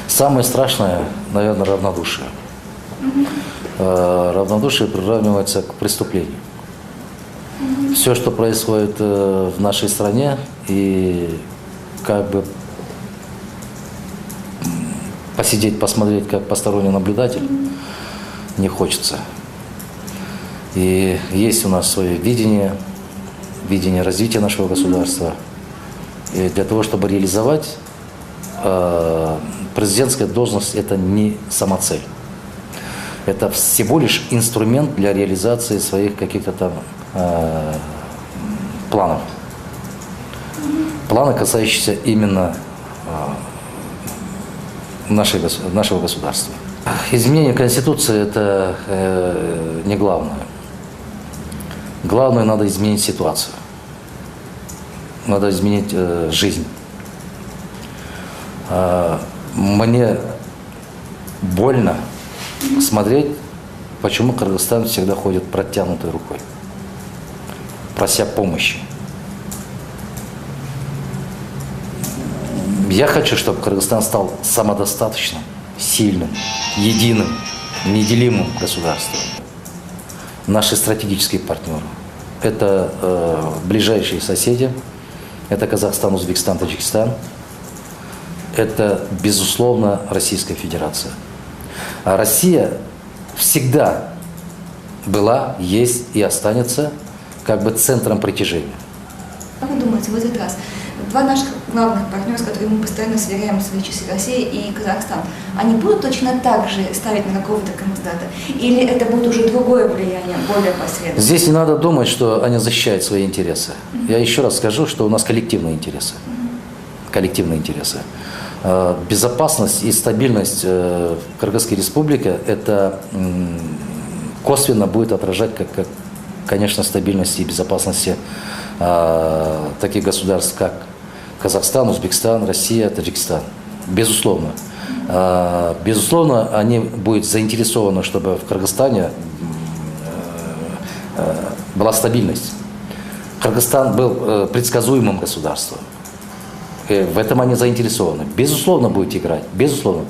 Самое страшное, наверное, равнодушие. Равнодушие приравнивается к преступлению. Все, что происходит в нашей стране, и как бы посидеть, посмотреть, как посторонний наблюдатель, не хочется. И есть у нас свое видение развития нашего государства. И для того, чтобы реализовать, президентская должность – это не самоцель. Это всего лишь инструмент для реализации своих каких-то там планов. Планы, касающиеся именно нашего государства. Изменение Конституции – это не главное. Главное, надо изменить ситуацию. Надо изменить жизнь. Мне больно смотреть, почему Кыргызстан всегда ходит протянутой рукой, прося помощи. Я хочу, чтобы Кыргызстан стал самодостаточным, сильным, единым, неделимым государством. Наши стратегические партнеры – это ближайшие соседи, это Казахстан, Узбекистан, Таджикистан, это, безусловно, Российская Федерация. А Россия всегда была, есть и останется как бы центром притяжения. Как вы думаете, в этот раз два наших главных партнера, с которыми мы постоянно сверяем свои часы, Россия и Казахстан, они будут точно так же ставить на какого-то кандидата? Или это будет уже другое влияние, более посредственное? Здесь не надо думать, что они защищают свои интересы. Я еще раз скажу, что у нас коллективные интересы. Коллективные интересы. Безопасность и стабильность в Кыргызской республике это косвенно будет отражать, конечно, стабильности и безопасности таких государств, как Казахстан, Узбекистан, Россия, Таджикистан. Безусловно. Безусловно, они будут заинтересованы, чтобы в Кыргызстане была стабильность. Кыргызстан был предсказуемым государством. В этом они заинтересованы. Безусловно, будет играть. Безусловно.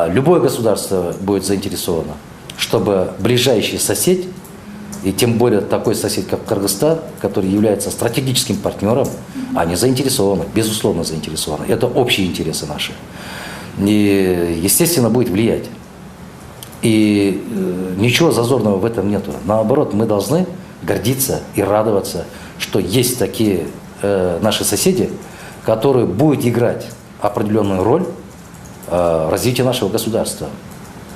Любое государство будет заинтересовано, чтобы ближайший сосед, и тем более такой сосед, как Кыргызстан, который является стратегическим партнером, они заинтересованы, безусловно заинтересованы. Это общие интересы наши. И, естественно, будет влиять. И ничего зазорного в этом нету. Наоборот, мы должны гордиться и радоваться, что есть такие наши соседи, которые будут играть определенную роль в развитии нашего государства.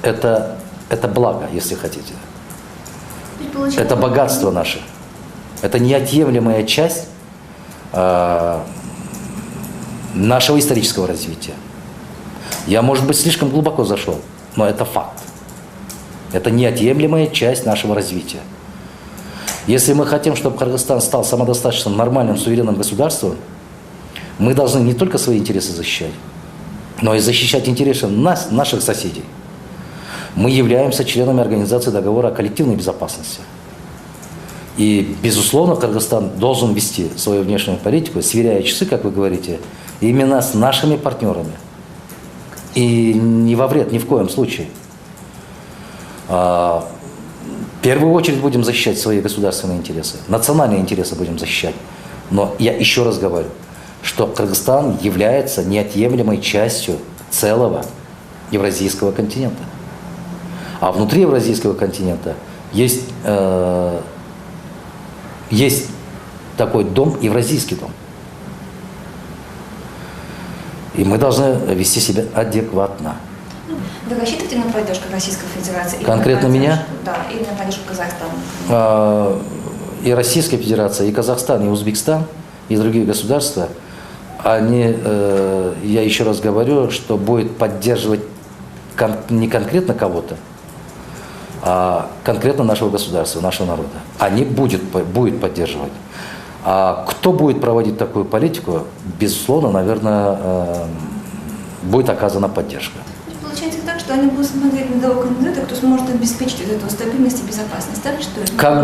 Это благо, если хотите. Это богатство наше. Это неотъемлемая часть нашего исторического развития. Я, может быть, слишком глубоко зашел, но это факт. Это неотъемлемая часть нашего развития. Если мы хотим, чтобы Кыргызстан стал самодостаточным, нормальным, суверенным государством, мы должны не только свои интересы защищать, но и защищать интересы наших соседей. Мы являемся членами Организации договора о коллективной безопасности. И, безусловно, Кыргызстан должен вести свою внешнюю политику, сверяя часы, как вы говорите, именно с нашими партнерами. И не во вред, ни в коем случае. В первую очередь будем защищать свои государственные интересы, национальные интересы будем защищать. Но я еще раз говорю, что Кыргызстан является неотъемлемой частью целого Евразийского континента. А внутри Евразийского континента есть такой дом, Евразийский дом. И мы должны вести себя адекватно. Вы рассчитываете на поддержку Российской Федерации? Конкретно меня? Да, или на поддержку Казахстана? И Российская Федерация, и Казахстан, и Узбекистан, и другие государства, они, я еще раз говорю, что будет поддерживать не конкретно кого-то, а конкретно нашего государства, нашего народа. Они будет поддерживать. А кто будет проводить такую политику, безусловно, наверное, будет оказана поддержка. Получается так, что они будут смотреть на того кандидата, кто сможет обеспечить вот эту стабильность и безопасность. Так что как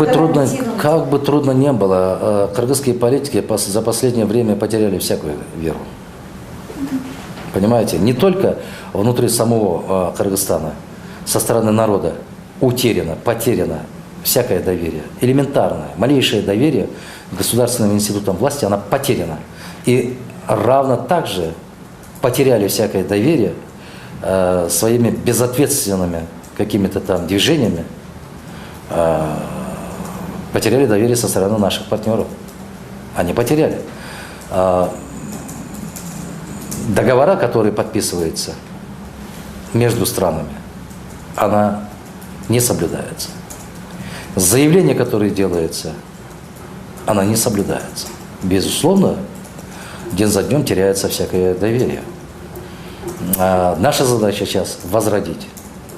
бы трудно не было, кыргызские политики за последнее время потеряли всякую веру. Понимаете? Не только внутри самого Кыргызстана, со стороны народа утеряно, потеряно всякое доверие. Элементарное, малейшее доверие к государственным институтам власти, оно потеряно. И равно также потеряли всякое доверие своими безответственными какими-то там движениями, потеряли доверие со стороны наших партнеров. Они потеряли. Договора, которые подписываются между странами, она не соблюдается. Заявления, которые делаются, она не соблюдается. Безусловно, день за днем теряется всякое доверие. Наша задача сейчас возродить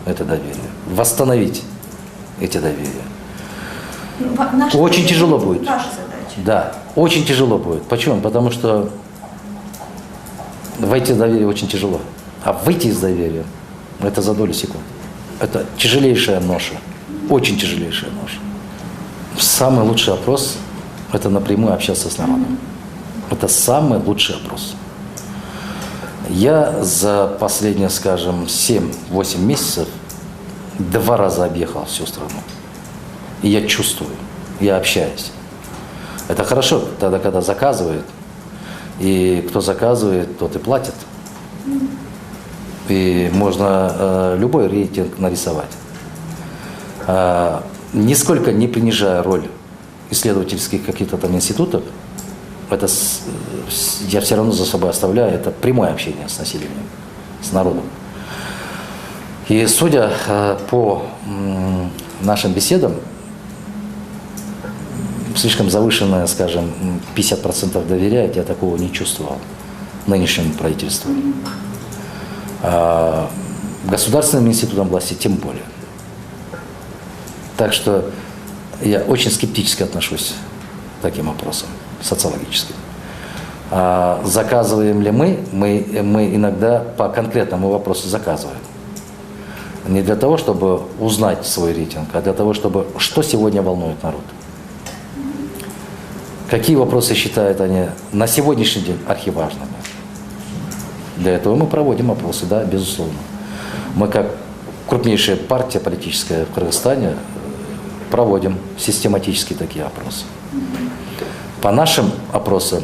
это доверие, восстановить эти доверия. Очень тяжело будет. Ваша задача. Да, очень тяжело будет. Почему? Потому что войти в доверие очень тяжело. А выйти из доверия – это за долю секунд. Это тяжелейшая ноша, очень тяжелейшая ноша. Самый лучший опрос – это напрямую общаться с народом. Это самый лучший опрос. Я за последние, скажем, 7-8 месяцев 2 раза объехал всю страну. И я чувствую, я общаюсь. Это хорошо, тогда, когда заказывают. И кто заказывает, тот и платит. И можно любой рейтинг нарисовать. Нисколько не принижая роль исследовательских каких-то там институтов, это я все равно за собой оставляю, это прямое общение с населением, с народом. И судя по нашим беседам, слишком завышенное, скажем, 50% доверяет, я такого не чувствовал нынешнему правительству. А государственным институтам власти тем более. Так что я очень скептически отношусь к таким вопросам, социологическим. А заказываем ли мы иногда по конкретному вопросу заказываем. Не для того, чтобы узнать свой рейтинг, а для того, чтобы что сегодня волнует народ. Какие вопросы считают они на сегодняшний день архиважными? Для этого мы проводим опросы, да, безусловно. Мы, как крупнейшая партия политическая в Кыргызстане, проводим систематически такие опросы. По нашим опросам,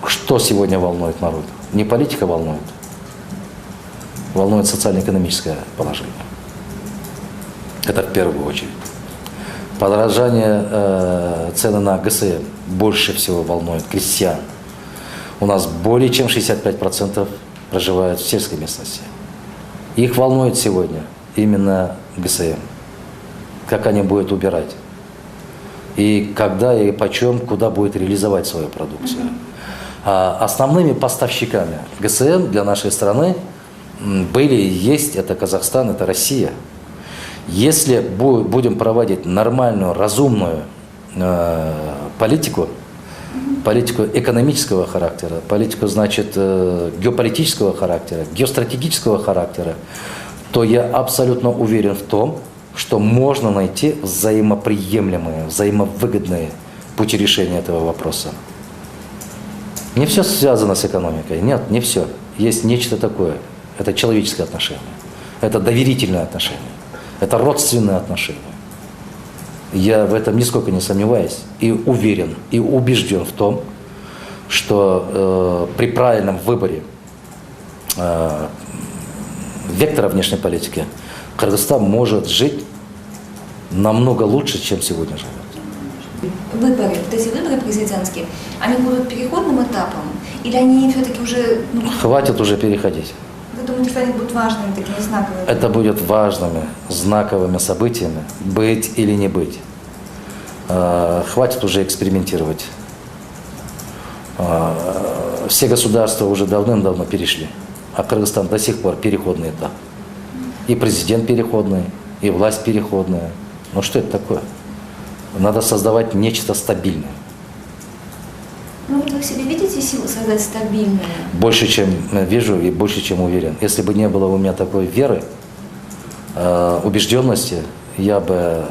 что сегодня волнует народ? Не политика волнует, волнует социально-экономическое положение. Это в первую очередь. Подорожание цены на ГСМ больше всего волнует крестьян. У нас более чем 65% проживают в сельской местности. Их волнует сегодня именно ГСМ. Как они будут убирать. И когда, и почем, куда будет реализовать свою продукцию. А основными поставщиками ГСМ для нашей страны были и есть, это Казахстан, это Россия. Если будем проводить нормальную, разумную политику экономического характера, политику, значит, геополитического характера, геостратегического характера, то я абсолютно уверен в том, что можно найти взаимоприемлемые, взаимовыгодные пути решения этого вопроса. Не все связано с экономикой. Нет, не все. Есть нечто такое. Это человеческое отношение. Это доверительное отношение. Это родственные отношения. Я в этом нисколько не сомневаюсь и уверен, и убежден в том, что при правильном выборе вектора внешней политики Кыргызстан может жить намного лучше, чем сегодня живет. Выборы, вот эти выборы президентские, они будут переходным этапом? Или они все-таки уже... Хватит уже переходить. Вы думаете, что они будут важными, такими знаковыми? Это будет важными, знаковыми событиями, быть или не быть. Хватит уже экспериментировать. Все государства уже давным-давно перешли, а Кыргызстан до сих пор переходный этап. И президент переходный, и власть переходная. Ну что это такое? Надо создавать нечто стабильное. Ну вот вы в себе видите силу создать стабильное? Больше, чем вижу и больше, чем уверен. Если бы не было у меня такой веры, убежденности, я бы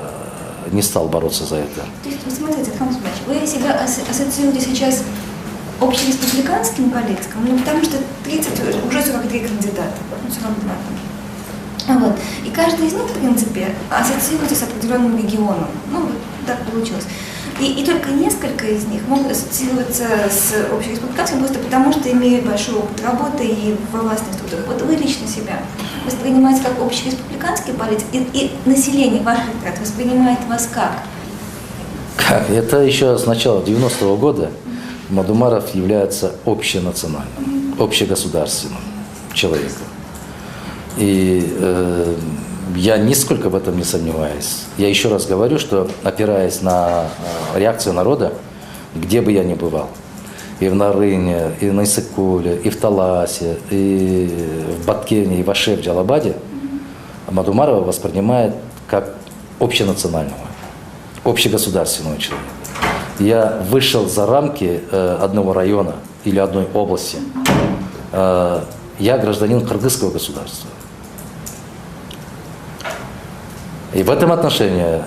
не стал бороться за это. То есть, вы смотрите, Хамзат Ильич, вы себя ассоциируете сейчас общереспубликанским политикам, ну, потому что 30, уже 43 кандидата, ну, 42. Вот. И каждый из них, в принципе, ассоциируется с определенным регионом. Ну, вот так получилось. И только несколько из них могут ассоциироваться с общереспубликанским просто потому, что имеют большой опыт работы и во властных структурах. Вот вы лично себя воспринимаете как общереспубликанский политик, и население, ваш электорат, воспринимает вас как? Как? Это еще с начала 90-го года Мадумаров является общенациональным, общегосударственным человеком. И я нисколько в этом не сомневаюсь. Я еще раз говорю, что опираясь на реакцию народа, где бы я ни бывал, и в Нарыне, и на Иссык-Куле, и в Таласе, и в Баткене, и в Аше, в Джалабаде, Мадумарова воспринимает как общенационального, общегосударственного человека. Я вышел за рамки одного района или одной области. Я гражданин кыргызского государства. И в этом отношении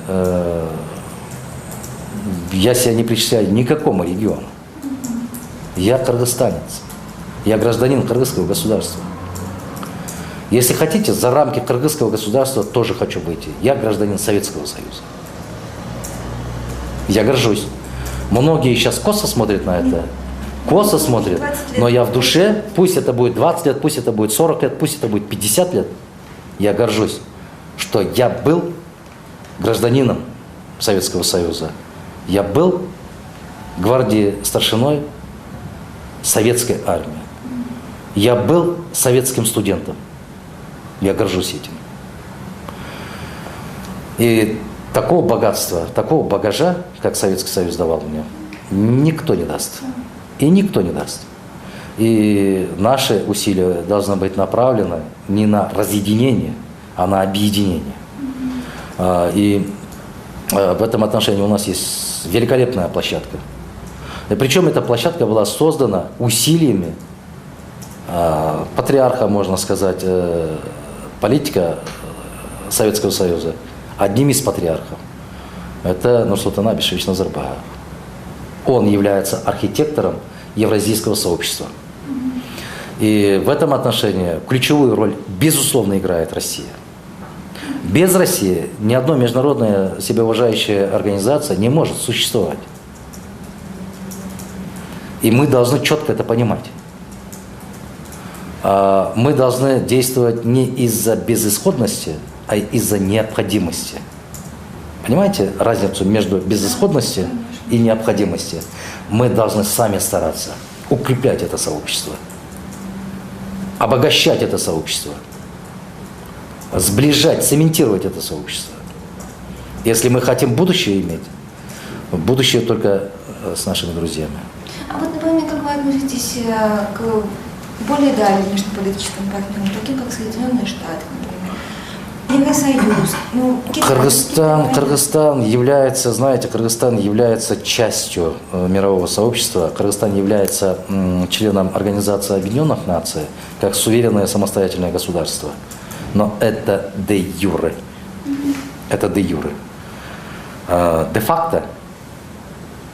я себя не причисляю ни к какому региону. Я кыргызстанец. Я гражданин кыргызского государства. Если хотите, за рамки кыргызского государства тоже хочу выйти. Я гражданин Советского Союза. Я горжусь. Многие сейчас косо смотрят на это. Косо смотрят. Но я в душе, пусть это будет 20 лет, пусть это будет 40 лет, пусть это будет 50 лет, я горжусь, что я был гражданином Советского Союза. Я был гвардии старшиной советской армии. Я был советским студентом. Я горжусь этим. И такого богатства, такого багажа, как Советский Союз давал мне, никто не даст. И никто не даст. И наши усилия должны быть направлены не на разъединение, а на объединение. И в этом отношении у нас есть великолепная площадка. И причем эта площадка была создана усилиями патриарха, можно сказать, политика Советского Союза, одним из патриархов. Это Нурсултан Абишевич Назарбаев. Он является архитектором евразийского сообщества. И в этом отношении ключевую роль, безусловно, играет Россия. Без России ни одна международная себеуважающая организация не может существовать. И мы должны четко это понимать. Мы должны действовать не из-за безысходности, а из-за необходимости. Понимаете разницу между безысходностью и необходимостью? Мы должны сами стараться укреплять это сообщество, обогащать это сообщество, сближать, цементировать это сообщество. Если мы хотим будущее иметь, будущее только с нашими друзьями. А вот, например, как вы относитесь к более дальним внешнеполитическим партнерам, таким как Соединенные Штаты, например, Евросоюз? Ну, Кыргызстан является, знаете, Кыргызстан является частью мирового сообщества. Кыргызстан является членом Организации Объединенных Наций, как суверенное самостоятельное государство. Но это де юре. Это де юре. Де-факто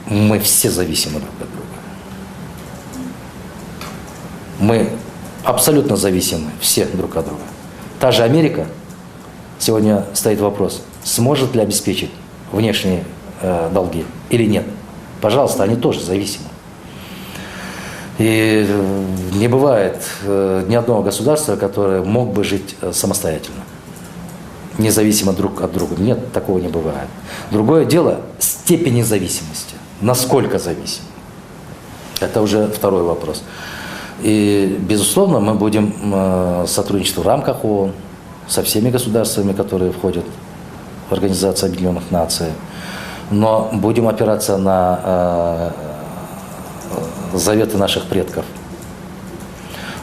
мы все зависимы друг от друга. Мы абсолютно зависимы все друг от друга. Та же Америка, сегодня стоит вопрос, сможет ли обеспечить внешние долги или нет. Пожалуйста, они тоже зависимы. И не бывает ни одного государства, которое мог бы жить самостоятельно, независимо друг от друга. Нет, такого не бывает. Другое дело – степень независимости. Насколько зависим? Это уже второй вопрос. И, безусловно, мы будем сотрудничать в рамках ООН со всеми государствами, которые входят в Организацию Объединенных Наций. Но будем опираться на заветы наших предков.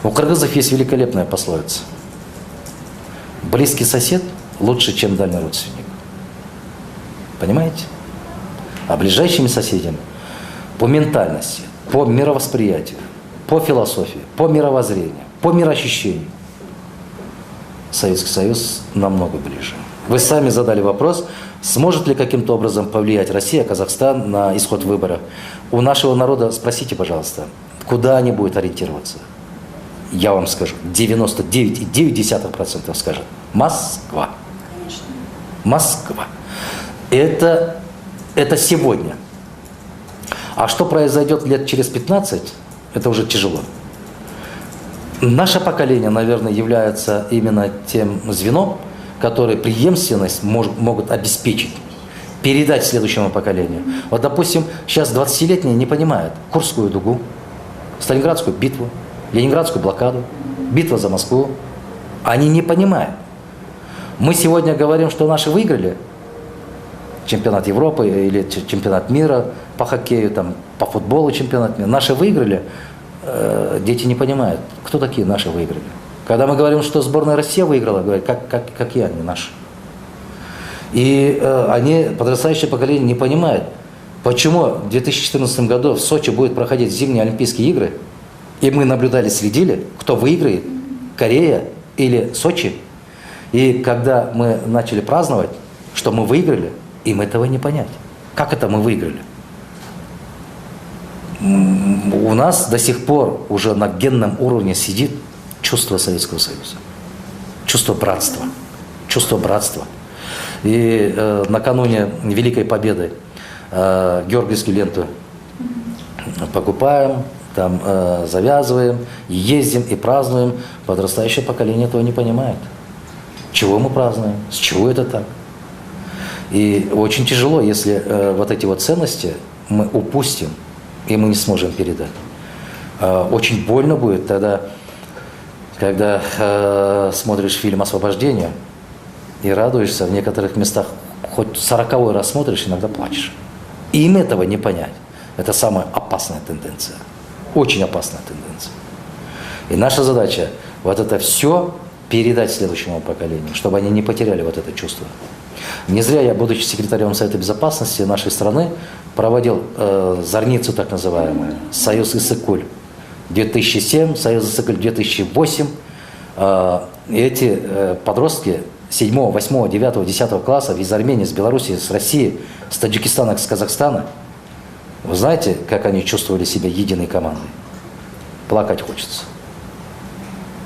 У кыргызов есть великолепная пословица. Близкий сосед лучше, чем дальний родственник. Понимаете? А ближайшими соседями по ментальности, по мировосприятию, по философии, по мировоззрению, по мироощущению Советский Союз намного ближе. Вы сами задали вопрос, сможет ли каким-то образом повлиять Россия, Казахстан на исход выборов. У нашего народа, спросите, пожалуйста, Куда они будут ориентироваться? Я вам скажу, 99,9% скажет Москва. Конечно. Москва. Это сегодня. А что произойдет лет через 15, это уже тяжело. Наше поколение, наверное, является именно тем звеном, которое преемственность могут обеспечить, передать следующему поколению. Вот, допустим, сейчас 20-летние не понимают Курскую дугу, Сталинградскую битву, Ленинградскую блокаду, битва за Москву. Они не понимают. Мы сегодня говорим, что наши выиграли чемпионат Европы или чемпионат мира по хоккею, там, по футболу чемпионат мира. Наши выиграли, дети не понимают, кто такие наши выиграли. Когда мы говорим, что сборная России выиграла, говорят, какие они наши. И они, подрастающее поколение, не понимает, почему в 2014 году в Сочи будут проходить зимние Олимпийские игры, и мы наблюдали, следили, кто выиграет, Корея или Сочи. И когда мы начали праздновать, что мы выиграли, им этого не понять. Как это мы выиграли? У нас до сих пор уже на генном уровне сидит чувство Советского Союза, чувство братства, чувство братства. И накануне Великой Победы георгиевскую ленту покупаем, там завязываем, ездим и празднуем. Подрастающее поколение этого не понимает. Чего мы празднуем? С чего это так? И очень тяжело, если вот эти вот ценности мы упустим, и мы не сможем передать. Очень больно будет тогда, когда смотришь фильм «Освобождение» и радуешься, в некоторых местах хоть 40-й раз смотришь, иногда плачешь. И им этого не понять. Это самая опасная тенденция. Очень опасная тенденция. И наша задача вот это все передать следующему поколению, чтобы они не потеряли вот это чувство. Не зря я, будучи секретарем Совета Безопасности нашей страны, проводил зорницу так называемую, Союз Иссык-Куль 2007, Союз Иссык-Куль 2008. Эти подростки 7, 8, 9, 10 классов из Армении, с Белоруссии, с России, с Таджикистана, с Казахстана, вы знаете, как они чувствовали себя единой командой? Плакать хочется.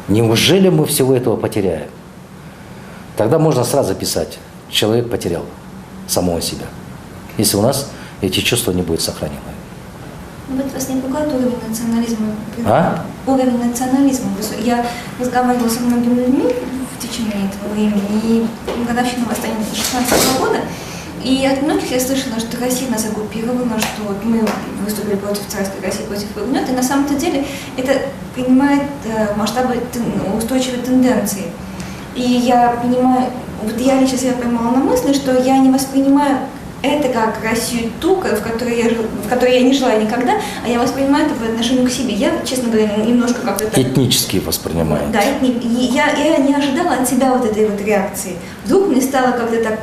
Неужели мы всего этого потеряем? Тогда можно сразу писать, человек потерял самого себя, если у нас эти чувства не будут сохранены. Вот вас не пугает уровень национализма? А? Уровень национализма. Я разговаривала со многими людьми в течение этого времени, и годовщина восстания 2016 года, и от многих я слышала, что Россия нас оккупировала, что мы выступили против царской России, против гнета, и на самом-то деле это принимает масштабы устойчивой тенденции. И я понимаю, вот я лично себя поймала на мысли, что я не воспринимаю это как Россию ту, в которой я не жила никогда, а я воспринимаю это по отношению к себе. Я, честно говоря, немножко как-то так... Этнически воспринимаю. Да, я не ожидала от себя вот этой вот реакции. Вдруг мне стало как-то так,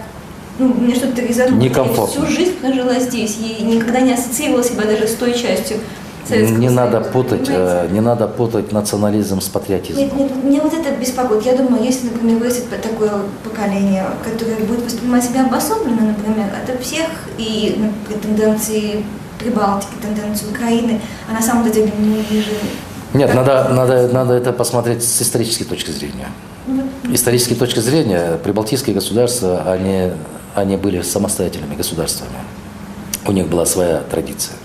мне что-то резануло. Некомфортно. Я всю жизнь прожила здесь и никогда не ассоциировала себя даже с той частью Советского Не Союза. надо путать национализм с патриотизмом. Нет, мне вот это беспокоит. Я думаю, если, например, вырастет такое поколение, которое будет воспринимать себя обособленно, например, от всех, и тенденции Прибалтики, тенденции Украины, а на самом деле не вижу. Нет, надо это посмотреть с исторической точки зрения. Исторической точки зрения прибалтийские государства, они были самостоятельными государствами. У них была своя традиция.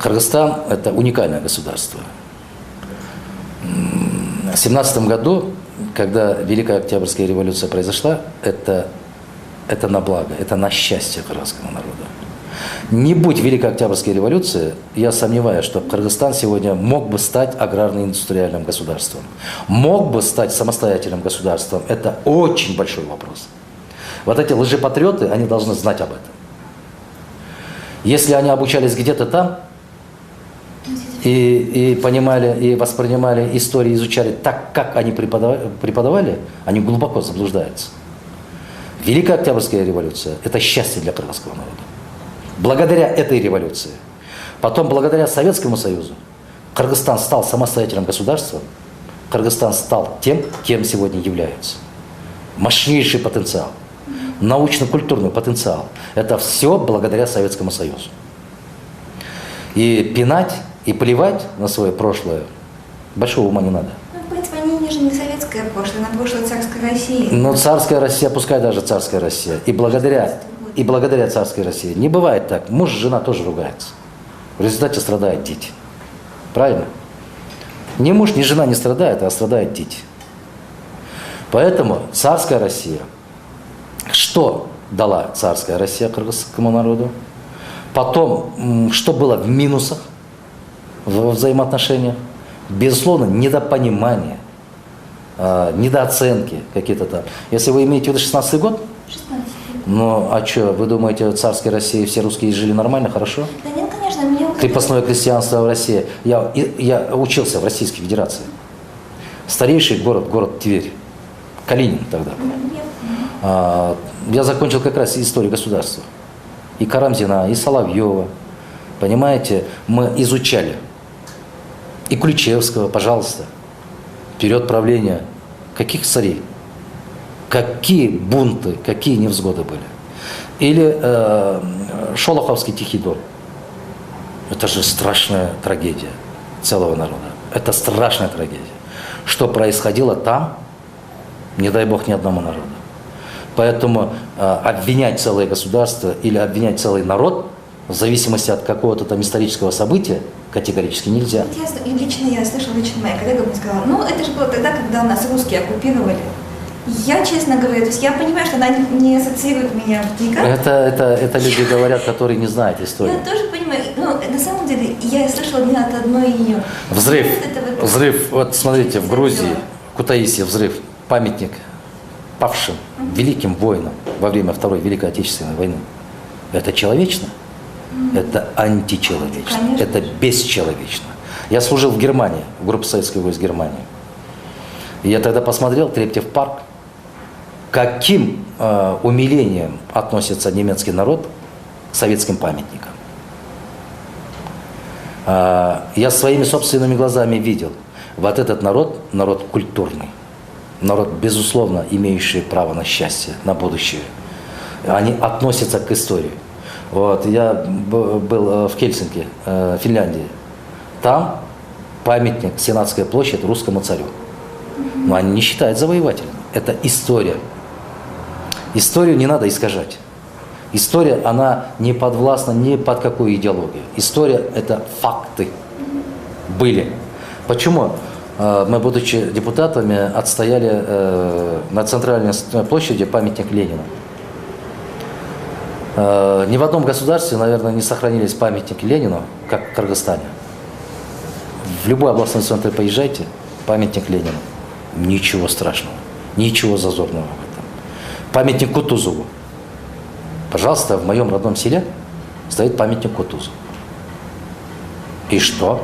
Кыргызстан – это уникальное государство. В 1917 году, когда Великая Октябрьская революция произошла, это на благо, это на счастье кыргызского народа. Не будь Великой Октябрьской революции, я сомневаюсь, что Кыргызстан сегодня мог бы стать аграрно-индустриальным государством. Мог бы стать самостоятельным государством. Это очень большой вопрос. Вот эти лжепатриоты, они должны знать об этом. Если они обучались где-то там и понимали, и воспринимали историю, изучали так, как они преподавали, они глубоко заблуждаются. Великая Октябрьская революция – это счастье для кыргызского народа. Благодаря этой революции, потом благодаря Советскому Союзу, Кыргызстан стал самостоятельным государством, Кыргызстан стал тем, кем сегодня является. Мощнейший потенциал. Научно-культурный потенциал. Это все благодаря Советскому Союзу. И пинать, и плевать на свое прошлое большого ума не надо. Ну, в принципе, они же не советское прошлое, на прошлое царской России. Но царская Россия, пускай даже царская Россия, и благодаря царской России. Не бывает так. Муж и жена тоже ругаются. В результате страдают дети. Правильно? Ни муж, ни жена не страдают, а страдают дети. Поэтому царская Россия, что дала царская Россия кыргызскому народу? Потом, что было в минусах в взаимоотношениях? Безусловно, недопонимание, недооценки какие-то там. Если вы имеете в виду 16-й год, 16. ну а что, вы думаете, в царской России все русские жили нормально, хорошо? Да нет, конечно, мне вот Крепостное крестьянство в России. Я учился в Российской Федерации. Старейший город Тверь. Калинин тогда. Я закончил как раз историю государства. И Карамзина, и Соловьева. Понимаете, мы изучали. И Ключевского, пожалуйста. Период правления. Каких царей? Какие бунты, какие невзгоды были? Или Шолоховский Тихий Дон. Это же страшная трагедия целого народа. Это страшная трагедия. Что происходило там, не дай бог ни одному народу. Поэтому обвинять целое государство или обвинять целый народ в зависимости от какого-то там исторического события категорически нельзя. Вот лично я слышала, моя коллега мне сказала, ну это же было тогда, когда нас русские оккупировали. Я, честно говоря, то есть я понимаю, что она не ассоциирует меня никак. Это люди говорят, которые не знают историю. Я тоже понимаю, но на самом деле я слышала не от одной ее. Взрыв, вот смотрите, в Грузии, в Кутаиси взрыв, памятник павшим, великим воинам во время Второй Великой Отечественной войны. Это человечно? Это античеловечно, Конечно. это бесчеловечно. Я служил в Германии, в группе советских войск Германии. И я тогда посмотрел Трептев парк, каким умилением относится немецкий народ к советским памятникам. Я своими собственными глазами видел, вот этот народ культурный, народ, безусловно, имеющий право на счастье, на будущее. Они относятся к истории. Вот, я был в Хельсинки, Финляндии. Там памятник, Сенатская площадь русскому царю. Но они не считают завоевателем. Это история. Историю не надо искажать. История, она не подвластна ни под какую идеологию. История – это факты. Были. Почему мы, будучи депутатами, отстояли на центральной площади памятник Ленину? Ни в одном государстве, наверное, не сохранились памятники Ленину, как в Кыргызстане. В любой областной центр поезжайте, памятник Ленину. Ничего страшного, ничего зазорного в этом. Памятник Кутузову. Пожалуйста, в моем родном селе стоит памятник Кутузову. И что?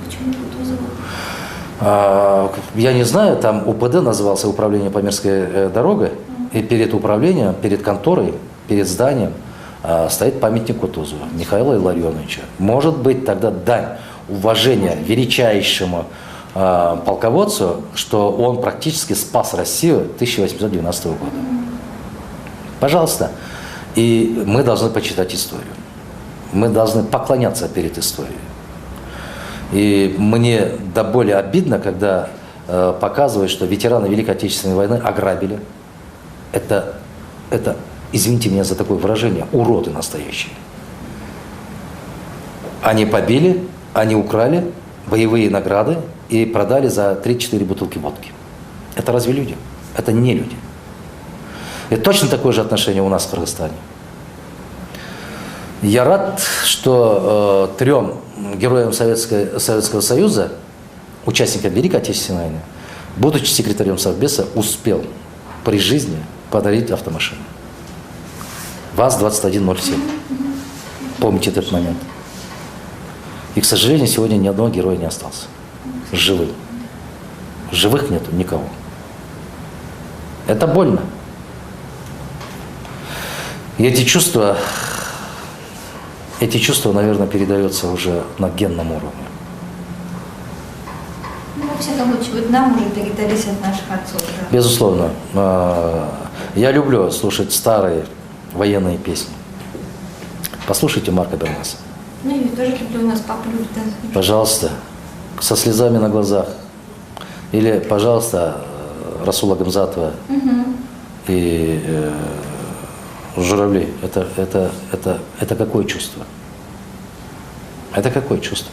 Почему Кутузову? Я не знаю, там УПД назывался Управление Памирской дорогой, и перед управлением, перед конторой, перед зданием стоит памятник Кутузову, Михаила Илларионовича. Может быть, тогда дань уважения величайшему полководцу, что он практически спас Россию 1812 года. Пожалуйста. И мы должны почитать историю. Мы должны поклоняться перед историей. И мне до боли обидно, когда показывают, что ветераны Великой Отечественной войны ограбили. Это, извините меня за такое выражение, уроды настоящие. Они побили, они украли боевые награды и продали за 3-4 бутылки водки. Это разве люди? Это не люди. И точно такое же отношение у нас в Кыргызстане. Я рад, что 3 героям Советского Союза, участникам Великой Отечественной войны, будучи секретарем Совбеза, успел при жизни подарить автомашину. ВАЗ-2107. Помните этот момент. И, к сожалению, сегодня ни одного героя не остался. Живых. Живых нету никого. Это больно. И эти чувства, наверное, передаются уже на генном уровне. Ну, во всяком случае, вот нам уже передались от наших отцов. Да. Безусловно. Я люблю слушать старые военные песни. Послушайте Марка Бернеса. Ну, я тоже люблю, у нас папа любит, да. Пожалуйста, со слезами на глазах. Или, пожалуйста, Расула Гамзатова и Журавли. Это какое чувство? Это какое чувство?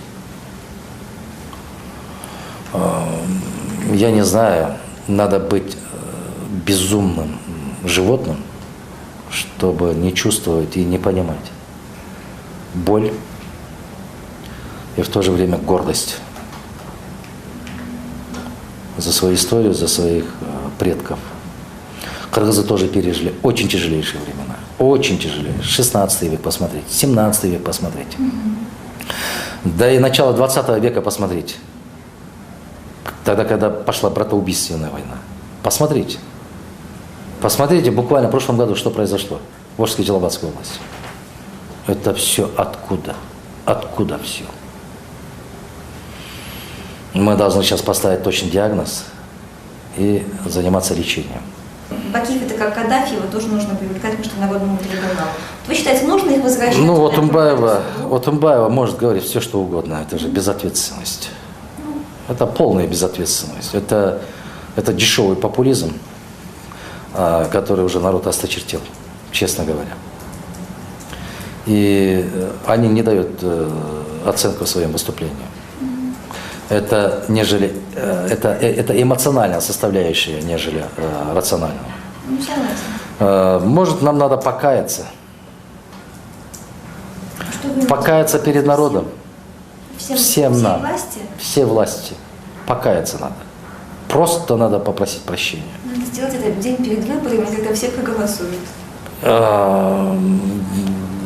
Я не знаю, надо быть безумным животным, чтобы не чувствовать и не понимать боль и в то же время гордость за свою историю, за своих предков. Кыргызы тоже пережили очень тяжелейшие времена. Очень тяжелейшие. 16 век посмотрите, 17 век посмотрите. Да и начало 20 века посмотрите. Тогда, когда пошла братоубийственная война. Посмотрите. Посмотрите буквально в прошлом году, что произошло в Волжской Челобадской области. Это все откуда? Откуда все? Мы должны сейчас поставить точный диагноз и заниматься лечением. Бакиев это как Каддафи, его тоже нужно привлекать, потому что народному трибуналу. Вы считаете, нужно их возвращать? Ну, вот Умбаева может говорить все, что угодно. Это же безответственность. Это полная безответственность. Это дешевый популизм, который уже народ осточертел, честно говоря. И они не дают оценку своим выступлениям. Это эмоциональная составляющая, нежели рациональная. Ну, согласен. Может, нам надо покаяться. Что вы Покаяться перед народом. Всем нам. власти? Все власти. Покаяться надо. Просто надо попросить прощения. Надо сделать этот день перед выборами, когда все проголосуют.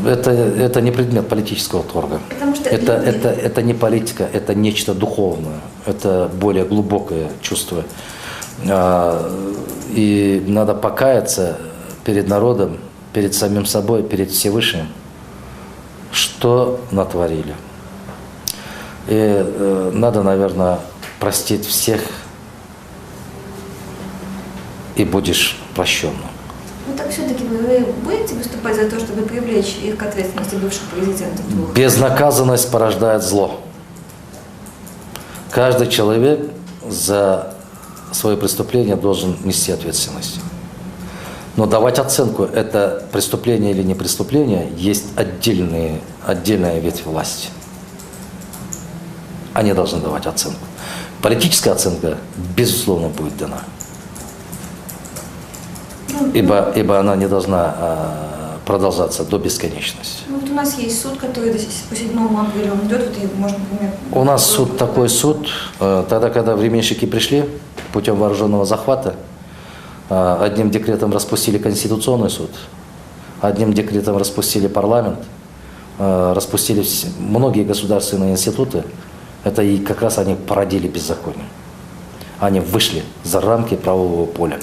Это не предмет политического торга. Потому что Это не политика, это нечто духовное, это более глубокое чувство. И надо покаяться перед народом, перед самим собой, перед Всевышним, что натворили. И надо, наверное, простить всех, и будешь прощенным. Ну так все-таки вы будете выступать за то, чтобы привлечь их к ответственности бывших президентов? Безнаказанность порождает зло. Каждый человек за свое преступление должен нести ответственность. Но давать оценку, это преступление или не преступление, есть отдельная ветвь власти. Они должны давать оценку. Политическая оценка, безусловно, будет дана. Ибо она не должна продолжаться до бесконечности. Ну, вот у нас есть суд, который по 7 апреля он идет, вот и можно, например... У нас суд такой суд, тогда, когда временщики пришли путем вооруженного захвата, одним декретом распустили Конституционный суд, одним декретом распустили парламент, распустили многие государственные институты. Это и как раз они породили беззаконие. Они вышли за рамки правового поля.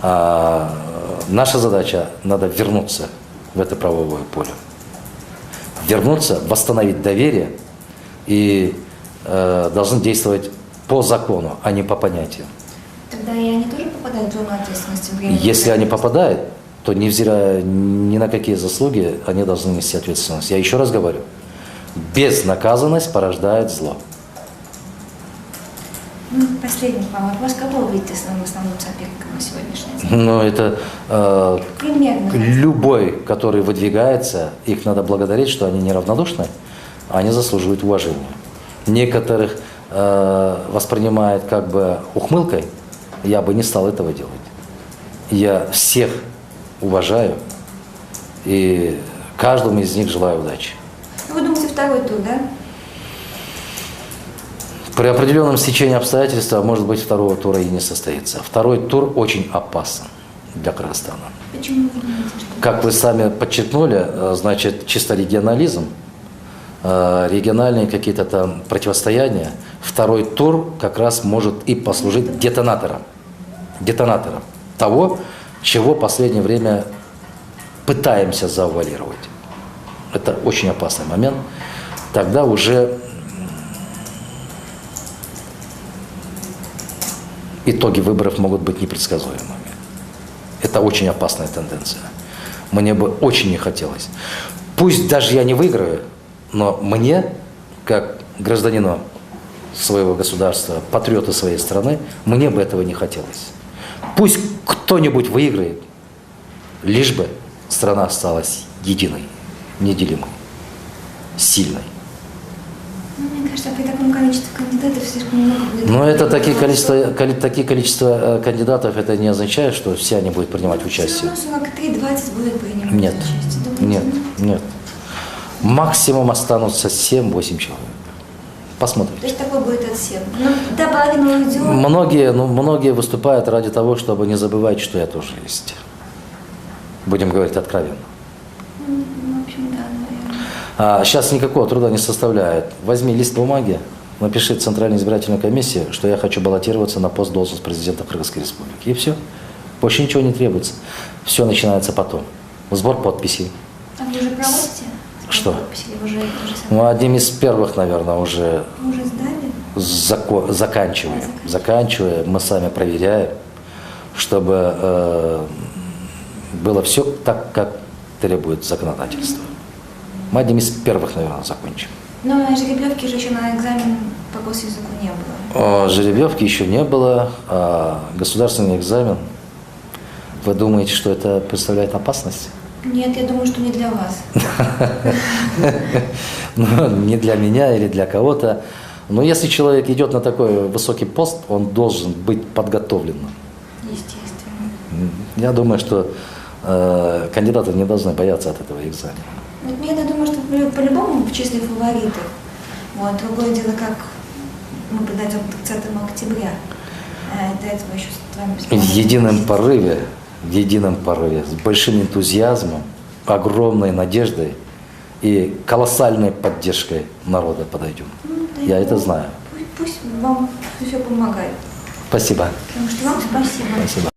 Наша задача – надо вернуться в это правовое поле. Вернуться, восстановить доверие и должны действовать по закону, а не по понятиям. Тогда и они тоже попадают в зону ответственности? Если они попадают, то невзирая ни на какие заслуги, они должны нести ответственность. Я еще раз говорю, безнаказанность порождает зло. Ну, последний вам вопрос. Кого вы видите своим основным соперником на сегодняшний день? Но это Примерно. любой, который выдвигается, их надо благодарить, что они неравнодушны, они заслуживают уважения. Некоторых воспринимают как бы ухмылкой, я бы не стал этого делать. Я всех уважаю и каждому из них желаю удачи. Вы думаете, второй тур, да? При определенном стечении обстоятельств, может быть, второго тура и не состоится. Второй тур очень опасен для Кыргызстана. Почему вы думаете, что... Как вы сами подчеркнули, значит, чисто регионализм, региональные какие-то там противостояния, второй тур как раз может и послужить детонатором того, чего в последнее время пытаемся завуалировать. Это очень опасный момент. Тогда уже итоги выборов могут быть непредсказуемыми. Это очень опасная тенденция. Мне бы очень не хотелось. Пусть даже я не выиграю, Но мне, как гражданину своего государства, патриоту своей страны, мне бы этого не хотелось. Пусть кто-нибудь выиграет, лишь бы страна осталась единой, неделимой, сильной. Ну, мне кажется, при таком количестве кандидатов слишком много будет. Но это такие количество кандидатов, это не означает, что все они будут принимать участие. Все равно 43-20 будут принимать Нет, участие. Думаете, нет. Максимум останутся 7-8 человек. Посмотрим. То есть такой будет отсев. Ну, до половины уйдет. Многие выступают ради того, чтобы не забывать, что я тоже есть. Будем говорить откровенно. В общем, да, наверное. Сейчас никакого труда не составляет. Возьми лист бумаги, напиши в Центральной избирательной комиссии, что я хочу баллотироваться на пост должности президента Кыргызской республики. И все. Больше ничего не требуется. Все начинается потом. Сбор подписей. А вы уже проводите? Что? Подписи? Вы уже Ну, одним из первых, наверное, уже Вы уже сдали? заканчивая, мы сами проверяем, чтобы было все так, как требует законодательство. Мы одним из первых, наверное, закончим. Но на жеребьевке же еще на экзамен по госязыку не было. Жеребьевки еще не было, а государственный экзамен. Вы думаете, что это представляет опасность? Нет, я думаю, что не для вас. Ну, не для меня или для кого-то. Но если человек идет на такой высокий пост, он должен быть подготовленным. Естественно. Я думаю, что кандидаты не должны бояться от этого экзамена. Вот я думаю, что по-любому в числе фаворитов. Вот. Другое дело, как мы подойдем к 30 октября. До этого еще с вами В едином порыве, с большим энтузиазмом, огромной надеждой и колоссальной поддержкой народа подойдем. Я это знаю. Пусть вам все помогает. Спасибо. Потому что вам спасибо. Спасибо.